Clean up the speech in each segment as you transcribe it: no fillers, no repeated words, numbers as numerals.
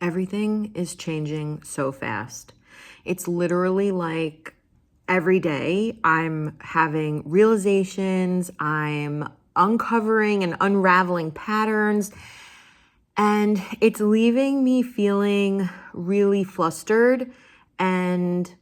Everything is changing so fast. It's literally like every day I'm having realizations, I'm uncovering and unraveling patterns, and it's leaving me feeling really flustered and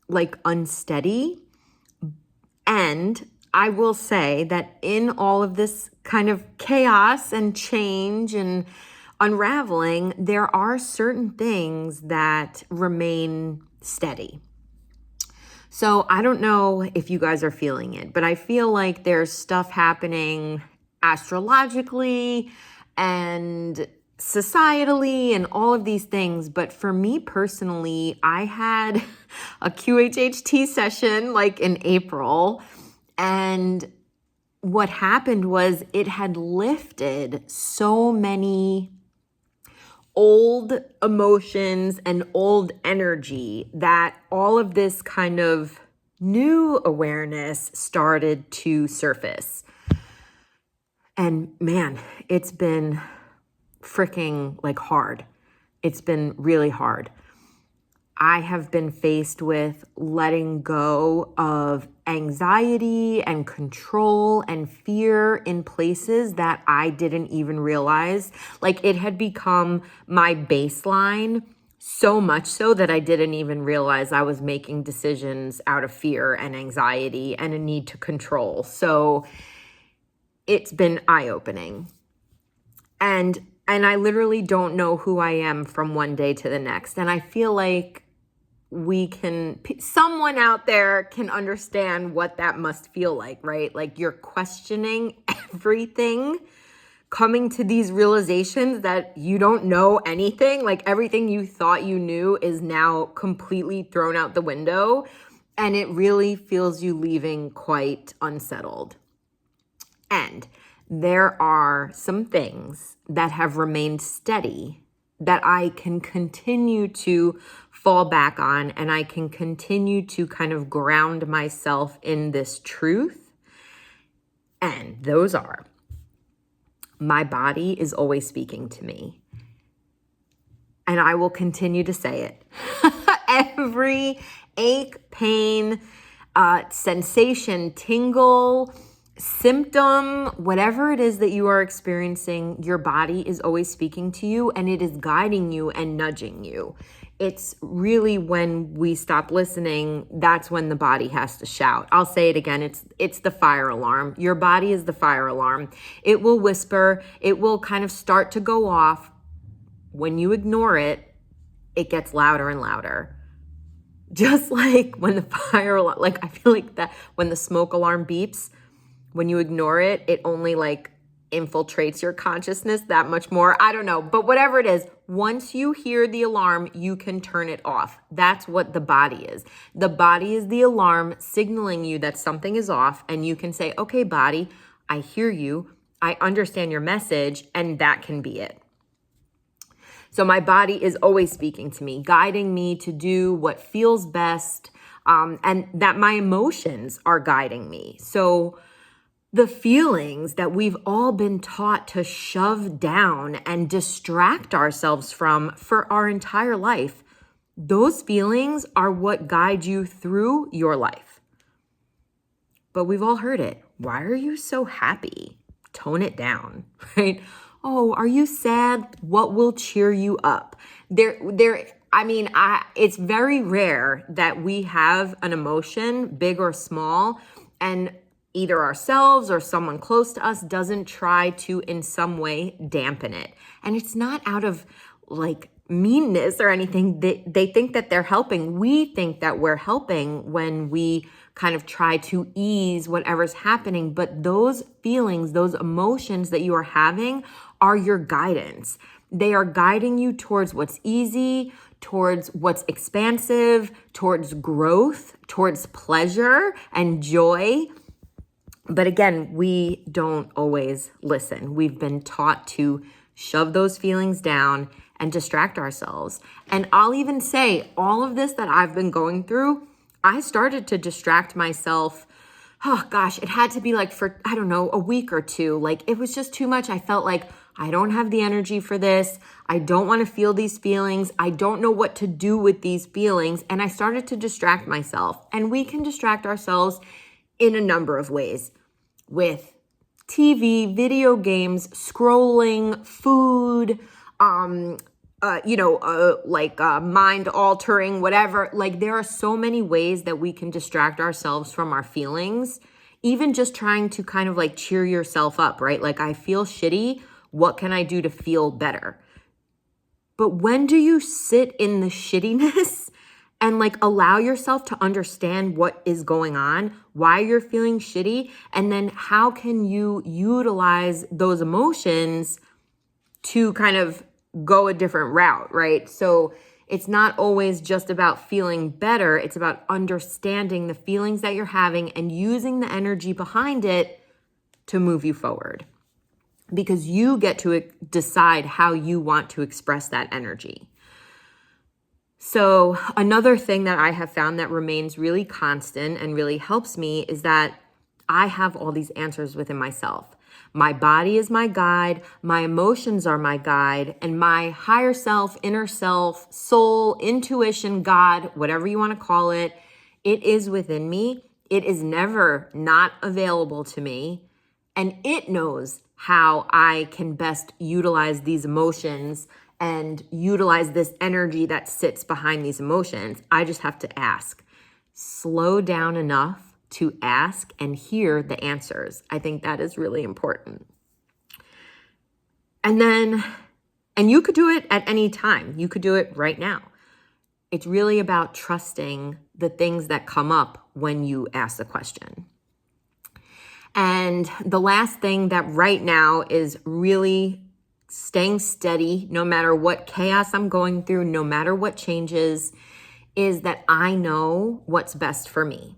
like unsteady. And I will say that in all of this kind of chaos and change and unraveling, there are certain things that remain steady. So I don't know if you guys are feeling it, but I feel like there's stuff happening astrologically and societally and all of these things. But for me personally, I had a QHHT session like in April, and what happened was it had lifted so many old emotions and old energy that all of this kind of new awareness started to surface. And man, it's been freaking like hard. It's been really hard. I have been faced with letting go of anxiety and control and fear in places that I didn't even realize. Like it had become my baseline, so much so that I didn't even realize I was making decisions out of fear and anxiety and a need to control. So it's been eye-opening. And I literally don't know who I am from one day to the next. And I feel like someone out there can understand what that must feel like, right? Like you're questioning everything, coming to these realizations that you don't know anything, like everything you thought you knew is now completely thrown out the window. And it really feels you leaving quite unsettled. And there are some things that have remained steady that I can continue to fall back on, and I can continue to kind of ground myself in this truth. And those are, my body is always speaking to me. And I will continue to say it. Every ache, pain, sensation, tingle, symptom, whatever it is that you are experiencing, your body is always speaking to you, and it is guiding you and nudging you. It's really when we stop listening, that's when the body has to shout. I'll say it again. It's the fire alarm. Your body is the fire alarm. It will whisper. It will kind of start to go off. When you ignore it, it gets louder and louder. Just like when the fire alarm, like I feel like that when the smoke alarm beeps, when you ignore it, it only like infiltrates your consciousness that much more. I don't know, but whatever it is, once you hear the alarm, you can turn it off. That's what the body is. The body is the alarm signaling you that something is off, and you can say, okay, body, I hear you. I understand your message, and that can be it. So my body is always speaking to me, guiding me to do what feels best, and that my emotions are guiding me. So the feelings that we've all been taught to shove down and distract ourselves from for our entire life, those feelings are what guide you through your life. But we've all heard it. Why are you so happy? Tone it down, right? Oh, are you sad? What will cheer you up? It's very rare that we have an emotion, big or small, and either ourselves or someone close to us doesn't try to in some way dampen it. And it's not out of like meanness or anything. They think that they're helping. We think that we're helping when we kind of try to ease whatever's happening. But those feelings, those emotions that you are having are your guidance. They are guiding you towards what's easy, towards what's expansive, towards growth, towards pleasure and joy. But again, we don't always listen. We've been taught to shove those feelings down and distract ourselves. And I'll even say all of this that I've been going through, I started to distract myself. Oh gosh, it had to be like for, I don't know, a week or two. Like it was just too much. I felt like I don't have the energy for this. I don't want to feel these feelings. I don't know what to do with these feelings. And I started to distract myself. And we can distract ourselves in a number of ways, with TV, video games, scrolling, food, mind altering, whatever. Like, there are so many ways that we can distract ourselves from our feelings. Even just trying to kind of like cheer yourself up, right? Like, I feel shitty. What can I do to feel better? But when do you sit in the shittiness and like allow yourself to understand what is going on, why you're feeling shitty, and then how can you utilize those emotions to kind of go a different route, right? So it's not always just about feeling better. It's about understanding the feelings that you're having and using the energy behind it to move you forward, because you get to decide how you want to express that energy. So another thing that I have found that remains really constant and really helps me is that I have all these answers within myself. My body is my guide, my emotions are my guide, and my higher self, inner self, soul, intuition, God, whatever you want to call it, it is within me. It is never not available to me, and it knows how I can best utilize these emotions and utilize this energy that sits behind these emotions. I just have to ask. Slow down enough to ask and hear the answers. I think that is really important. And you could do it at any time. You could do it right now. It's really about trusting the things that come up when you ask the question. And the last thing that right now is really staying steady, no matter what chaos I'm going through, no matter what changes, is that I know what's best for me.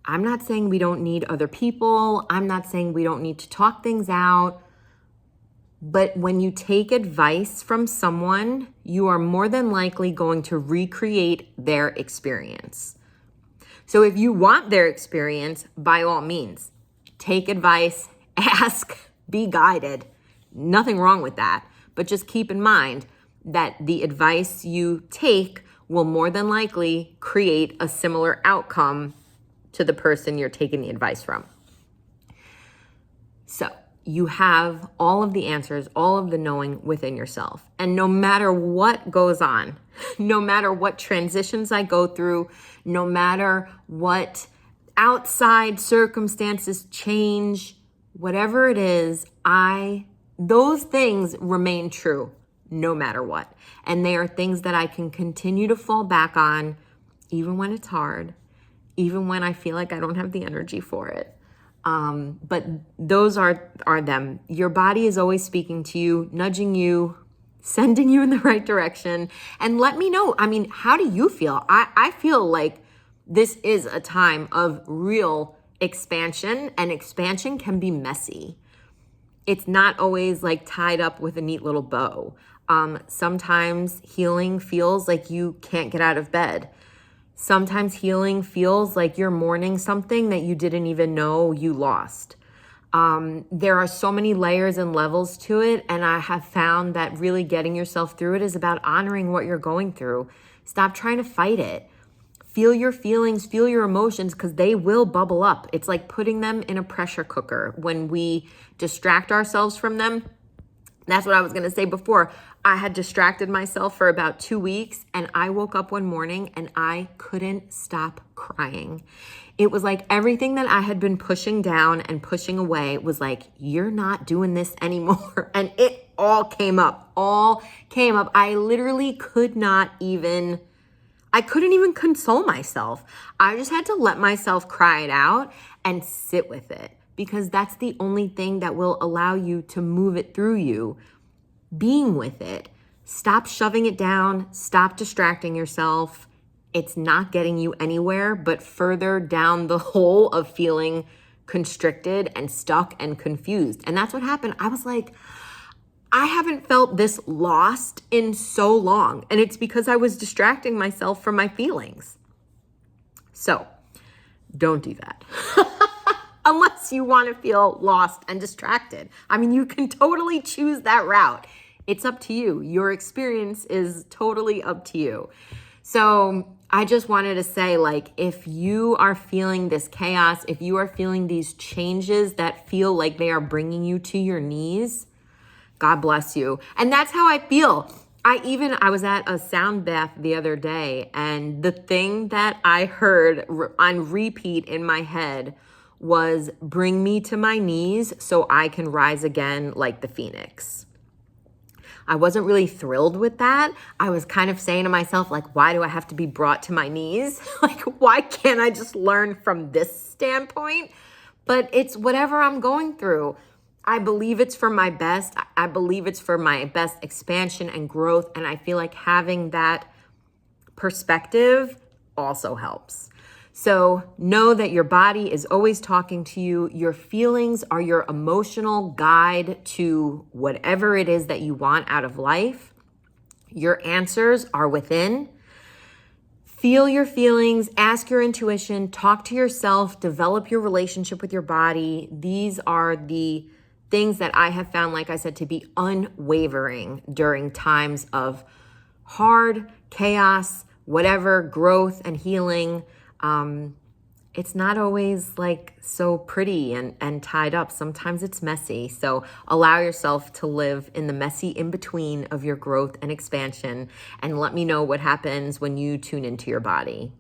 I'm not saying we don't need other people. I'm not saying we don't need to talk things out. But when you take advice from someone, you are more than likely going to recreate their experience. So if you want their experience, by all means, take advice, ask, be guided. Nothing wrong with that. But just keep in mind that the advice you take will more than likely create a similar outcome to the person you're taking the advice from. So you have all of the answers, all of the knowing within yourself. And no matter what goes on, no matter what transitions I go through, no matter what outside circumstances change, whatever it is, those things remain true no matter what. And they are things that I can continue to fall back on, even when it's hard, even when I feel like I don't have the energy for it. But those are them. Your body is always speaking to you, nudging you, sending you in the right direction. And let me know, how do you feel? I feel like this is a time of real expansion, and expansion can be messy. It's not always like tied up with a neat little bow. Sometimes healing feels like you can't get out of bed. Sometimes healing feels like you're mourning something that you didn't even know you lost. There are so many layers and levels to it, and I have found that really getting yourself through it is about honoring what you're going through. Stop trying to fight it. Feel your feelings, feel your emotions, because they will bubble up. It's like putting them in a pressure cooker. When we distract ourselves from them, that's what I was going to say before. I had distracted myself for about 2 weeks, and I woke up one morning and I couldn't stop crying. It was like everything that I had been pushing down and pushing away was like, you're not doing this anymore. And it all came up. I literally couldn't even console myself. I just had to let myself cry it out and sit with it, because that's the only thing that will allow you to move it through you. Being with it. Stop shoving it down. Stop distracting yourself. It's not getting you anywhere but further down the hole of feeling constricted and stuck and confused. And that's what happened. I was like, I haven't felt this lost in so long. And it's because I was distracting myself from my feelings. So don't do that. unless you want to feel lost and distracted. I mean, you can totally choose that route. It's up to you. Your experience is totally up to you. So I just wanted to say, like, if you are feeling this chaos, if you are feeling these changes that feel like they are bringing you to your knees, God bless you. And that's how I feel. I was at a sound bath the other day, and the thing that I heard on repeat in my head was, bring me to my knees so I can rise again like the phoenix. I wasn't really thrilled with that. I was kind of saying to myself, like, why do I have to be brought to my knees? Like, why can't I just learn from this standpoint? But it's whatever I'm going through. I believe it's for my best. I believe it's for my best expansion and growth. And I feel like having that perspective also helps. So know that your body is always talking to you. Your feelings are your emotional guide to whatever it is that you want out of life. Your answers are within. Feel your feelings, ask your intuition, talk to yourself, develop your relationship with your body. These are the things that I have found, like I said, to be unwavering during times of hard chaos, whatever, growth and healing. It's not always like so pretty and tied up. Sometimes it's messy. So allow yourself to live in the messy in between of your growth and expansion, and let me know what happens when you tune into your body.